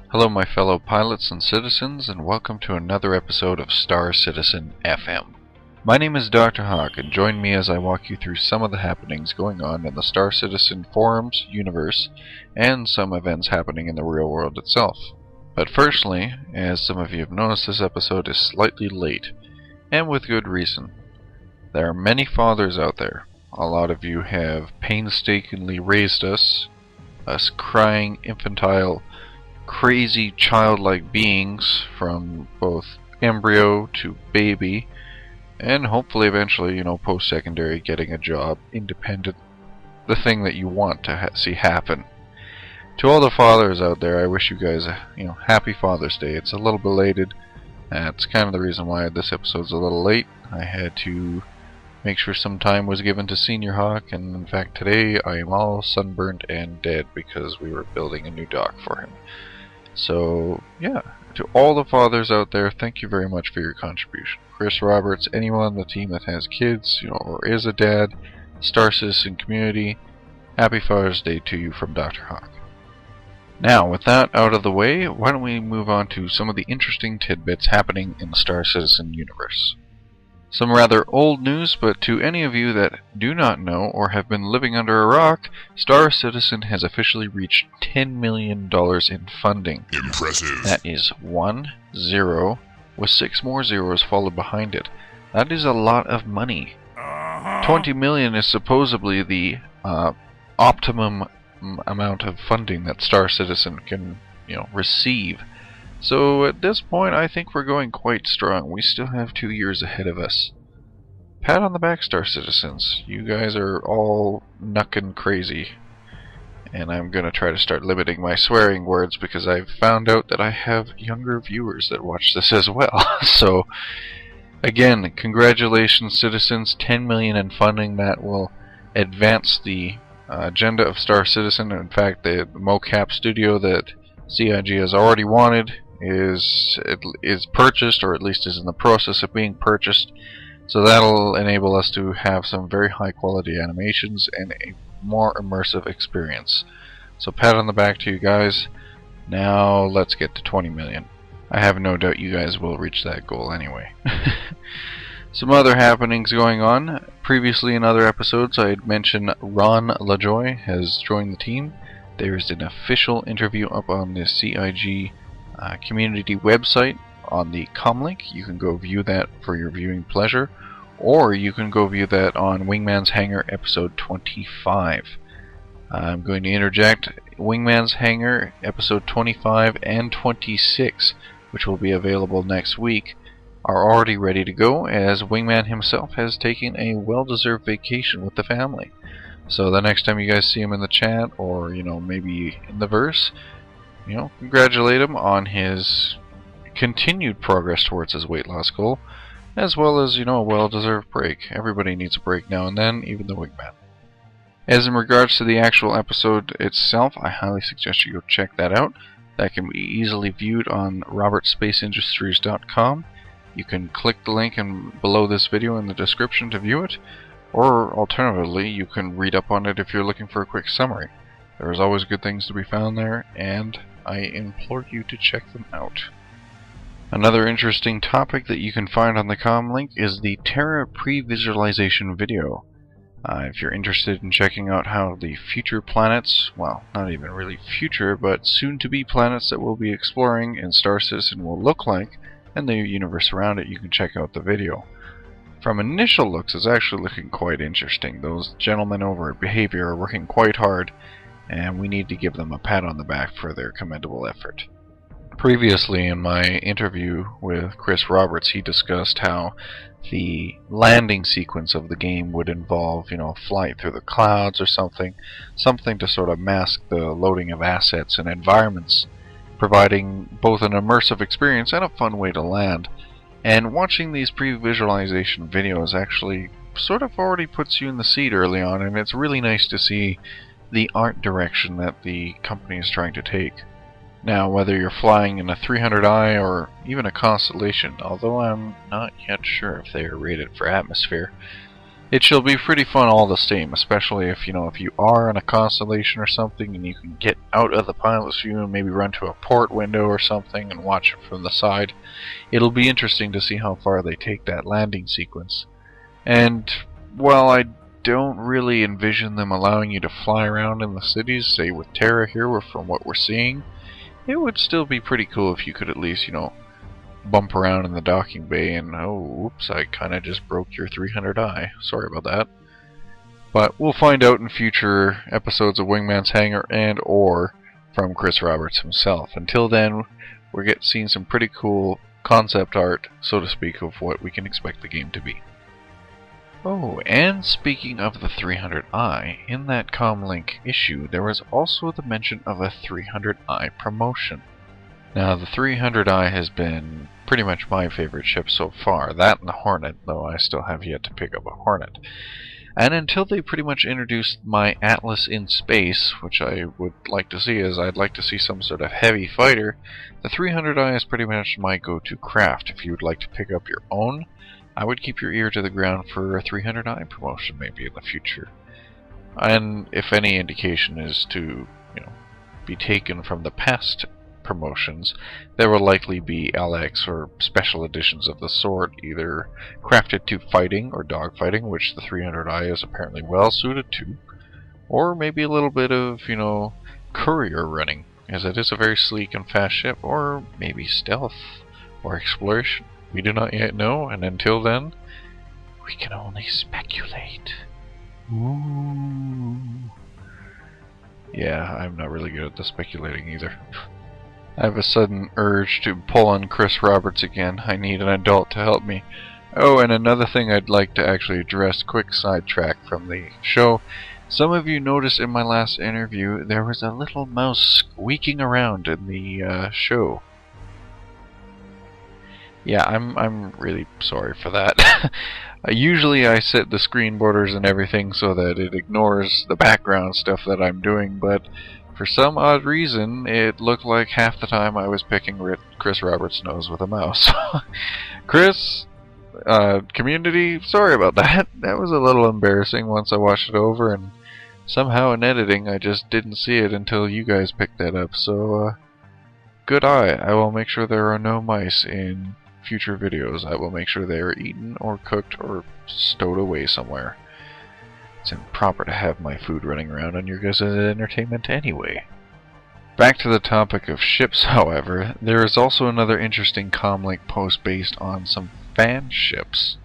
Hello my fellow pilots and citizens, and welcome to another episode of Star Citizen FM. My name is Dr. Hawk, and join me as I walk you through some of the happenings going on in the Star Citizen forums, universe, and some events happening in the real world itself. But firstly, as some of you have noticed, this episode is slightly late, and with good reason. There are many fathers out there. A lot of you have painstakingly raised us crying, infantile, crazy childlike beings from both embryo to baby, and hopefully eventually, post-secondary, getting a job, independent, the thing that you want to see happen. To all the fathers out there, I wish you guys a happy Father's Day. It's a little belated. That's kind of the reason why this episode's a little late. I had to make sure some time was given to Senior Hawk, and in fact today I am all sunburnt and dead because we were building a new dock for him. So, yeah, to all the fathers out there, thank you very much for your contribution. Chris Roberts, anyone on the team that has kids, or is a dad, Star Citizen community, happy Father's Day to you from Dr. Hawk. Now, with that out of the way, why don't we move on to some of the interesting tidbits happening in the Star Citizen universe. Some rather old news, but to any of you that do not know or have been living under a rock, Star Citizen has officially reached $10 million in funding. Impressive. That is 1 0 with 6 more zeros followed behind it. That is a lot of money. 20 million is supposedly the optimum amount of funding that Star Citizen can, receive. So at this point, I think we're going quite strong. We still have 2 years ahead of us. Pat on the back, Star Citizens. You guys are all knuckin' crazy. And I'm going to try to start limiting my swearing words because I've found out that I have younger viewers that watch this as well. So, again, congratulations, citizens. 10 million in funding. That will advance the agenda of Star Citizen. In fact, the mocap studio that CIG has already wanted is purchased, or at least is in the process of being purchased. So that'll enable us to have some very high quality animations and a more immersive experience. So pat on the back to you guys. Now let's get to 20 million. I have no doubt you guys will reach that goal anyway. Some other happenings going on. Previously in other episodes I had mentioned Ron LaJoy has joined the team. There's an official interview up on the CIG community website on the comlink. You can go view that for your viewing pleasure, or you can go view that on Wingman's Hangar episode 25. I'm going to interject Wingman's Hangar episode 25 and 26, which will be available next week, are already ready to go, as Wingman himself has taken a well-deserved vacation with the family. So the next time you guys see him in the chat, or maybe in the verse, congratulate him on his continued progress towards his weight loss goal, as well as a well-deserved break. Everybody needs a break now and then, even the Wingman. As in regards to the actual episode itself, I highly suggest you go check that out. That can be easily viewed on robertsspaceindustries.com. You can click the link below this video in the description to view it. Or, alternatively, you can read up on it if you're looking for a quick summary. There's always good things to be found there, and I implore you to check them out. Another interesting topic that you can find on the com link is the Terra Pre-Visualization video. If you're interested in checking out how the future planets, well, not even really future, but soon-to-be planets that we'll be exploring in Star Citizen will look like, and the universe around it, you can check out the video. From initial looks, it's actually looking quite interesting. Those gentlemen over at Behavior are working quite hard, and we need to give them a pat on the back for their commendable effort. Previously in my interview with Chris Roberts, he discussed how the landing sequence of the game would involve, flight through the clouds or something to sort of mask the loading of assets and environments, providing both an immersive experience and a fun way to land. And watching these pre-visualization videos actually sort of already puts you in the seat early on, and it's really nice to see the art direction that the company is trying to take. Now, whether you're flying in a 300i or even a Constellation, although I'm not yet sure if they are rated for atmosphere, It shall be pretty fun all the same, especially if you are in a constellation or something and you can get out of the pilot's view and maybe run to a port window or something and watch it from the side. It'll be interesting to see how far they take that landing sequence. And while I don't really envision them allowing you to fly around in the cities, say with Terra here, or from what we're seeing, it would still be pretty cool if you could at least, bump around in the docking bay and, oh, oops, I kinda just broke your 300i. Sorry about that. But we'll find out in future episodes of Wingman's Hangar and or from Chris Roberts himself. Until then, we're seeing some pretty cool concept art, so to speak, of what we can expect the game to be. Oh, and speaking of the 300i, in that Comlink issue, there was also the mention of a 300i promotion. Now, the 300i has been pretty much my favorite ship so far. That and the Hornet, though I still have yet to pick up a Hornet. And until they pretty much introduced my Atlas in space, which I would like to see, as I'd like to see some sort of heavy fighter, the 300i is pretty much my go-to craft. If you would like to pick up your own, I would keep your ear to the ground for a 300i promotion maybe in the future. And if any indication is to, be taken from the past promotions, there will likely be LX or special editions of the sort, either crafted to fighting or dogfighting, which the 300i is apparently well suited to, or maybe a little bit of, courier running, as it is a very sleek and fast ship, or maybe stealth or exploration. We do not yet know, and until then, we can only speculate. Ooh. Yeah, I'm not really good at the speculating either. I have a sudden urge to pull on Chris Roberts again. I need an adult to help me. Oh, and another thing I'd like to actually address, quick sidetrack from the show. Some of you noticed in my last interview there was a little mouse squeaking around in the show. Yeah, I'm really sorry for that. Usually I set the screen borders and everything so that it ignores the background stuff that I'm doing, but for some odd reason, it looked like half the time I was picking Chris Roberts' nose with a mouse. Chris, community, sorry about that. That was a little embarrassing once I watched it over, and somehow in editing I just didn't see it until you guys picked that up. So, good eye. I will make sure there are no mice in future videos. I will make sure they are eaten or cooked or stowed away somewhere. It's improper to have my food running around on your guys' entertainment anyway. Back to the topic of ships, however, there is also another interesting Comlink post based on some fan ships.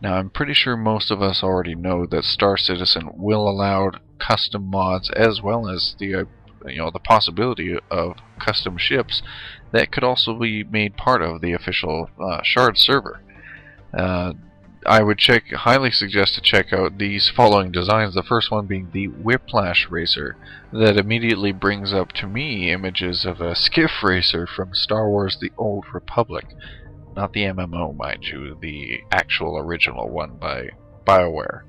Now, I'm pretty sure most of us already know that Star Citizen will allow custom mods as well as the the possibility of custom ships that could also be made part of the official Shard server. I would highly suggest to check out these following designs. The first one being the Whiplash Racer, that immediately brings up to me images of a skiff racer from Star Wars: The Old Republic. Not the MMO, mind you, the actual original one by BioWare,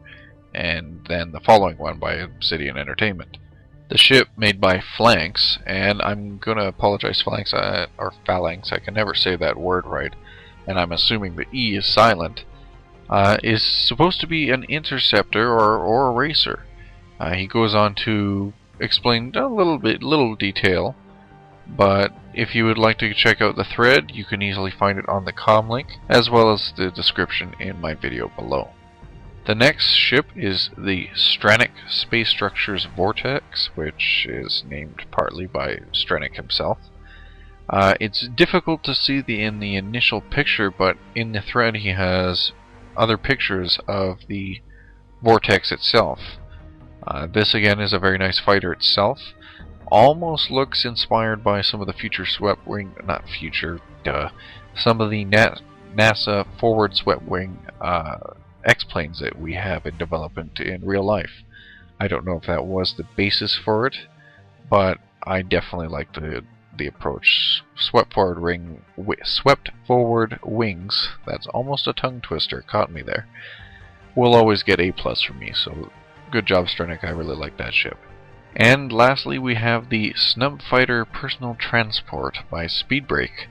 and then the following one by Obsidian Entertainment. The ship made by Phalanx, and I'm gonna apologize, Phalanx, or Phalanx, I can never say that word right, and I'm assuming the E is silent. Is supposed to be an interceptor or a racer. He goes on to explain a little detail, but if you would like to check out the thread, you can easily find it on the Comlink, as well as the description in my video below. The next ship is the Stranic Space Structures Vortex, which is named partly by Stranic himself. It's difficult to see in the initial picture, but in the thread he has other pictures of the vortex itself. This again is a very nice fighter itself. Almost looks inspired by some of the future swept wing, some of the NASA forward swept wing X-planes that we have in development in real life. I don't know if that was the basis for it, but I definitely like the approach. Swept forward wings. That's almost a tongue twister. Caught me there. Will always get A+ from me. So good job, Stranic. I really like that ship. And lastly, we have the Snub Fighter Personal Transport by Speedbreak.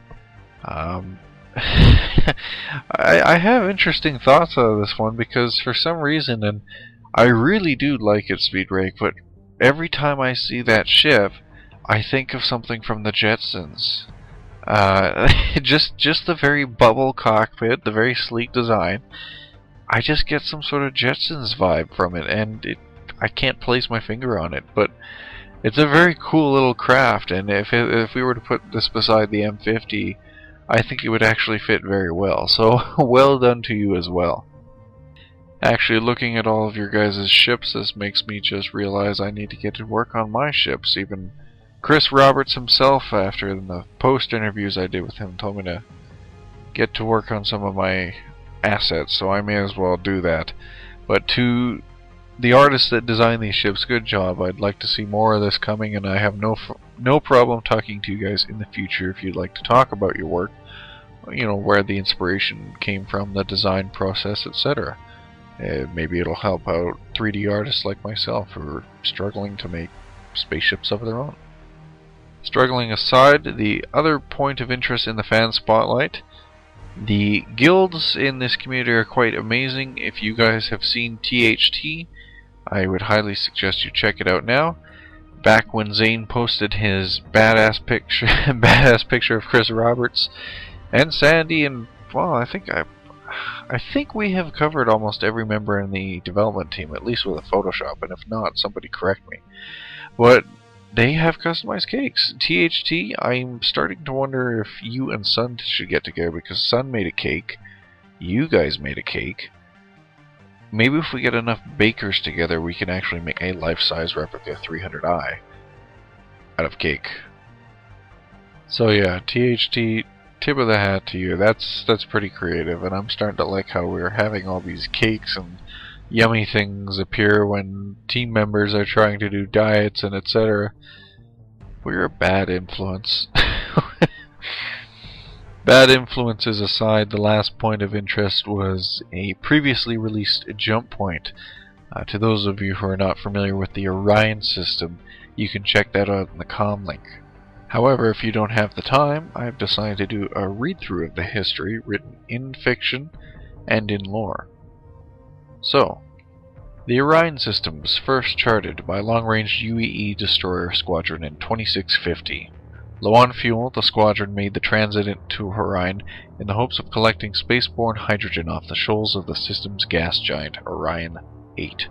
I have interesting thoughts out of this one because for some reason, and I really do like its speed rake, but every time I see that ship, I think of something from the Jetsons. Just the very bubble cockpit, the very sleek design. I just get some sort of Jetsons vibe from it, and I can't place my finger on it, but it's a very cool little craft, and if we were to put this beside the M50, I think it would actually fit very well. So well done to you as well. Actually, looking at all of your guys' ships, this makes me just realize I need to get to work on my ships. Even Chris Roberts himself, after the post interviews I did with him, told me to get to work on some of my assets, so I may as well do that. But to the artists that design these ships, good job. I'd like to see more of this coming, and I have no problem talking to you guys in the future if you'd like to talk about your work, you know, where the inspiration came from, the design process, etc. Maybe it'll help out 3D artists like myself who are struggling to make spaceships of their own. Struggling aside, the other point of interest in the fan spotlight, the guilds in this community are quite amazing. If you guys have seen THT, I would highly suggest you check it out now. Back when Zane posted his badass picture of Chris Roberts and Sandy, and well, I think we have covered almost every member in the development team, at least with a Photoshop, and if not, somebody correct me. But they have customized cakes. THT, I'm starting to wonder if you and Sun should get together, because Sun made a cake, you guys made a cake. Maybe if we get enough bakers together, we can actually make a life-size replica 300i out of cake. So yeah, THT, tip of the hat to you. That's pretty creative, and I'm starting to like how we're having all these cakes and yummy things appear when team members are trying to do diets and etc. We're a bad influence. Bad influences aside, the last point of interest was a previously released jump point. To those of you who are not familiar with the Orion system, you can check that out in the comm link. However, if you don't have the time, I've decided to do a read-through of the history written in fiction and in lore. So, the Orion system was first charted by long-range UEE destroyer squadron in 2650. Low on fuel, the squadron made the transit to Orion in the hopes of collecting spaceborne hydrogen off the shoals of the system's gas giant, Orion 8.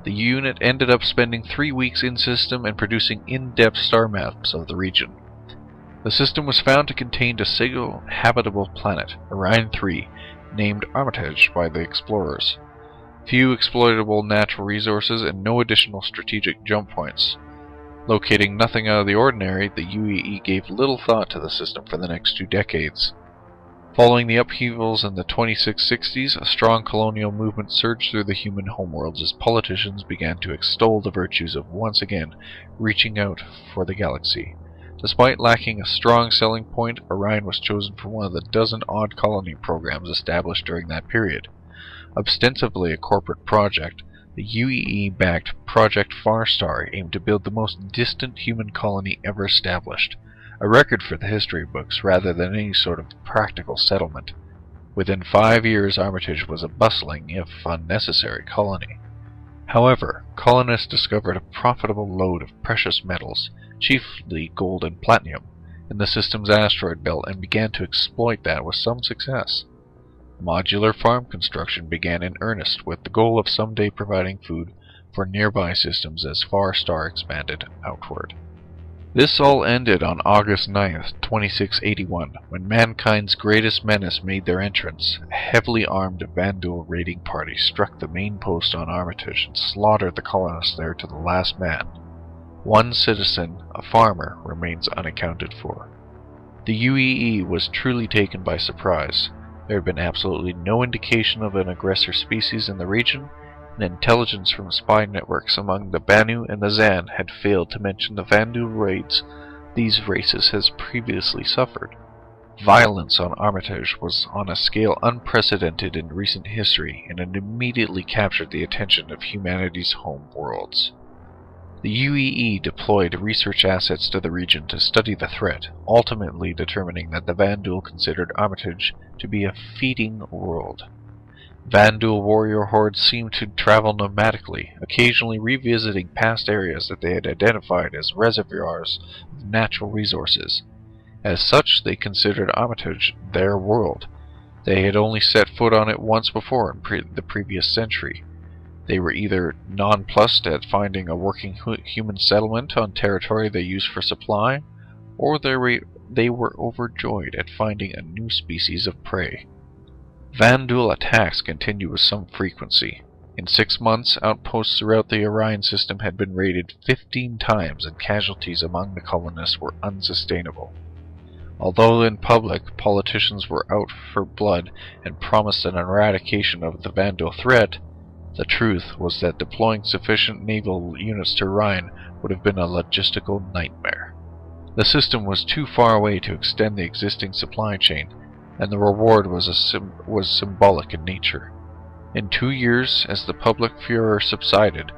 The unit ended up spending 3 weeks in system and producing in-depth star maps of the region. The system was found to contain a single habitable planet, Orion 3, named Rmitage by the explorers. Few exploitable natural resources and no additional strategic jump points. Locating nothing out of the ordinary, the UEE gave little thought to the system for the next 2 decades. Following the upheavals in the 2660s, a strong colonial movement surged through the human homeworlds as politicians began to extol the virtues of once again reaching out for the galaxy. Despite lacking a strong selling point, Orion was chosen for one of the dozen odd colony programs established during that period. Ostensibly a corporate project, the UEE-backed Project Farstar aimed to build the most distant human colony ever established, a record for the history books rather than any sort of practical settlement. Within 5 years, Armitage was a bustling, if unnecessary, colony. However, colonists discovered a profitable lode of precious metals, chiefly gold and platinum, in the system's asteroid belt and began to exploit that with some success. Modular farm construction began in earnest with the goal of someday providing food for nearby systems as Farstar expanded outward. This all ended on August 9th, 2681, when mankind's greatest menace made their entrance. A heavily armed Vandal raiding party struck the main post on Armitage and slaughtered the colonists there to the last man. One citizen, a farmer, remains unaccounted for. The UEE was truly taken by surprise. There had been absolutely no indication of an aggressor species in the region, and intelligence from spy networks among the Banu and the Zan had failed to mention the Vandu raids these races had previously suffered. Violence on Armitage was on a scale unprecedented in recent history, and it immediately captured the attention of humanity's home worlds. The UEE deployed research assets to the region to study the threat, ultimately determining that the Vanduul considered Armitage to be a feeding world. Vanduul warrior hordes seemed to travel nomadically, occasionally revisiting past areas that they had identified as reservoirs of natural resources. As such, they considered Armitage their world. They had only set foot on it once before in the previous century. They were either nonplussed at finding a working human settlement on territory they used for supply, or they were overjoyed at finding a new species of prey. Vanduul attacks continued with some frequency. In 6 months, outposts throughout the Orion system had been raided 15 times, and casualties among the colonists were unsustainable. Although in public, politicians were out for blood and promised an eradication of the Vanduul threat, the truth was that deploying sufficient naval units to Orion would have been a logistical nightmare. The system was too far away to extend the existing supply chain, and the reward was symbolic in nature. In 2 years, as the public furor subsided,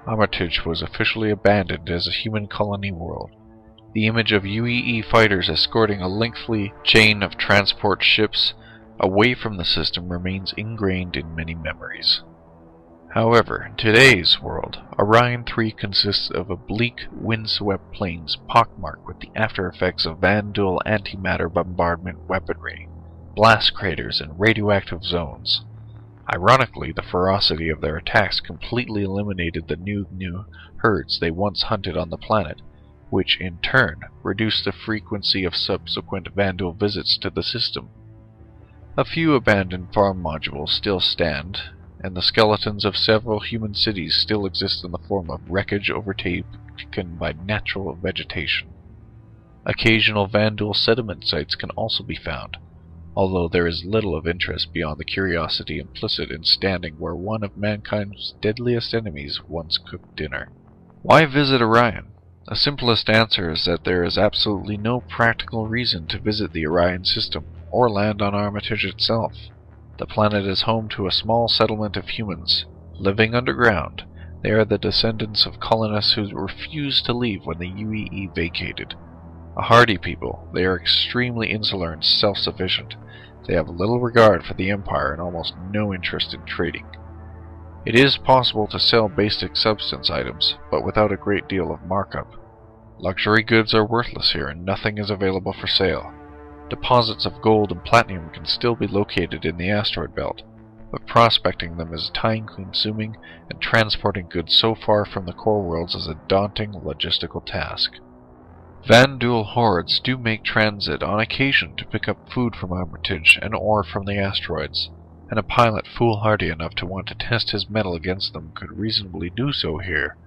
Armitage was officially abandoned as a human colony world. The image of UEE fighters escorting a lengthy chain of transport ships away from the system remains ingrained in many memories. However, in today's world, Orion 3 consists of a bleak, windswept plains pockmarked with the after-effects of Vanduul antimatter bombardment weaponry, blast craters, and radioactive zones. Ironically, the ferocity of their attacks completely eliminated the new herds they once hunted on the planet, which in turn reduced the frequency of subsequent Vanduul visits to the system. A few abandoned farm modules still stand, and the skeletons of several human cities still exist in the form of wreckage overtaken by natural vegetation. Occasional Vanduul settlement sites can also be found, although there is little of interest beyond the curiosity implicit in standing where one of mankind's deadliest enemies once cooked dinner. Why visit Orion? The simplest answer is that there is absolutely no practical reason to visit the Orion system, or land on Armitage itself. The planet is home to a small settlement of humans. Living underground, they are the descendants of colonists who refused to leave when the UEE vacated. A hardy people, they are extremely insular and self-sufficient. They have little regard for the Empire and almost no interest in trading. It is possible to sell basic substance items, but without a great deal of markup. Luxury goods are worthless here, and nothing is available for sale. Deposits of gold and platinum can still be located in the asteroid belt, but prospecting them is time-consuming, and transporting goods so far from the core worlds is a daunting logistical task. Vanduul hordes do make transit on occasion to pick up food from Armitage and ore from the asteroids, and a pilot foolhardy enough to want to test his mettle against them could reasonably do so here.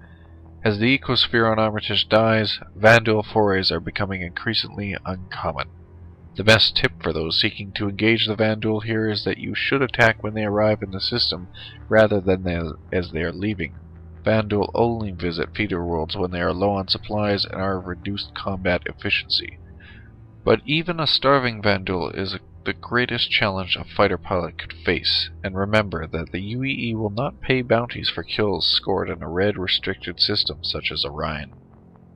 As the ecosphere on Armitage dies, Vanduul forays are becoming increasingly uncommon. The best tip for those seeking to engage the Vanduul here is that you should attack when they arrive in the system, rather than as they are leaving. Vanduul only visit feeder worlds when they are low on supplies and are of reduced combat efficiency. But even a starving Vanduul is the greatest challenge a fighter pilot could face, and remember that the UEE will not pay bounties for kills scored in a red-restricted system such as Orion.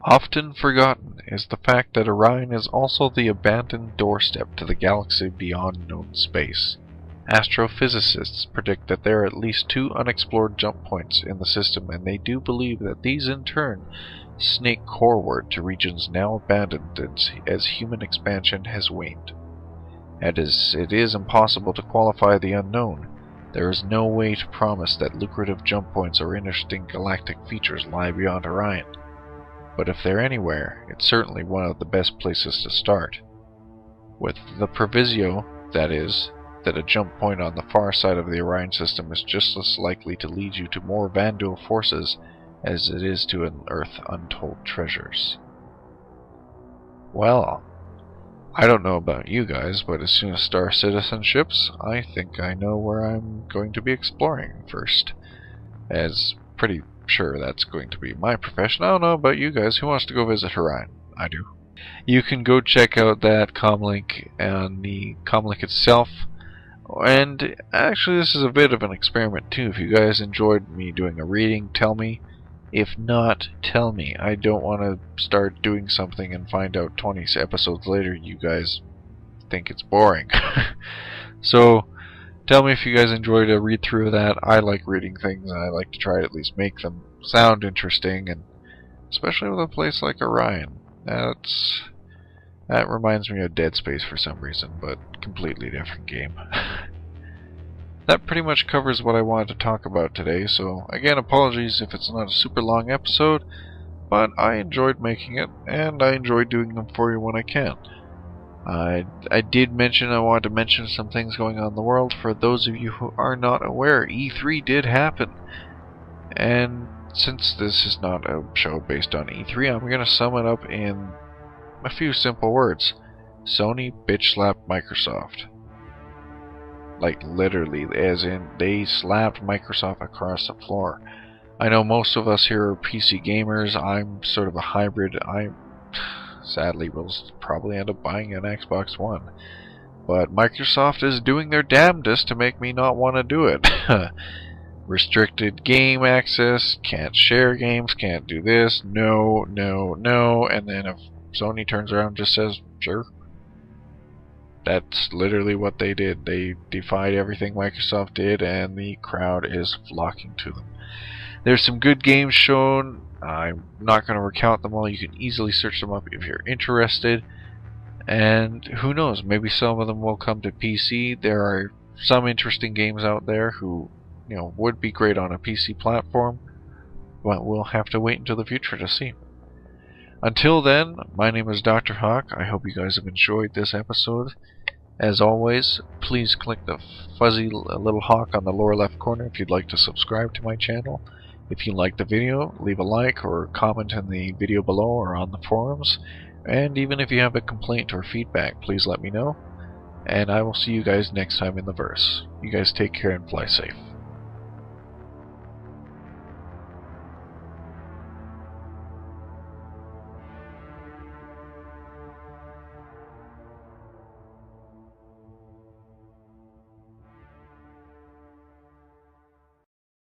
Often forgotten is the fact that Orion is also the abandoned doorstep to the galaxy beyond known space. Astrophysicists predict that there are at least 2 unexplored jump points in the system, and they do believe that these in turn snake coreward to regions now abandoned as human expansion has waned. And as it is impossible to qualify the unknown, there is no way to promise that lucrative jump points or interesting galactic features lie beyond Orion. But if they're anywhere, it's certainly one of the best places to start. With the proviso, that is, that a jump point on the far side of the Orion system is just as likely to lead you to more Vanduul forces as it is to unearth untold treasures. Well, I don't know about you guys, but as soon as Star Citizen ships, I think I know where I'm going to be exploring first. As pretty sure that's going to be my profession. I don't know about you guys. Who wants to go visit Orion? I do. You can go check out that comlink and the comlink itself. And actually, this is a bit of an experiment too. If you guys enjoyed me doing a reading, tell me. If not, tell me. I don't want to start doing something and find out 20 episodes later you guys think it's boring. So, tell me if you guys enjoyed a read through of that. I like reading things, and I like to try to at least make them sound interesting, and especially with a place like Orion. That reminds me of Dead Space for some reason, but completely different game. That pretty much covers what I wanted to talk about today, so again, apologies if it's not a super long episode, but I enjoyed making it, and I enjoy doing them for you when I can. I did mention I wanted to mention some things going on in the world. For those of you who are not aware, E3 did happen. And since this is not a show based on E3, I'm going to sum it up in a few simple words. Sony bitch slapped Microsoft. Like literally, as in they slapped Microsoft across the floor. I know most of us here are PC gamers. I'm sort of a hybrid. I sadly will probably end up buying an Xbox One. But Microsoft is doing their damnedest to make me not want to do it. Restricted game access, can't share games, can't do this, no, no, no, and then if Sony turns around and just says, sure. That's literally what they did. They defied everything Microsoft did, and the crowd is flocking to them. There's some good games shown. I'm not going to recount them all. You can easily search them up if you're interested. And who knows, maybe some of them will come to PC. There are some interesting games out there who, would be great on a PC platform. But we'll have to wait until the future to see. Until then, my name is Dr. Hawk. I hope you guys have enjoyed this episode. As always, please click the fuzzy little hawk on the lower left corner if you'd like to subscribe to my channel. If you liked the video, leave a like or comment in the video below or on the forums. And even if you have a complaint or feedback, please let me know. And I will see you guys next time in the verse. You guys take care and fly safe.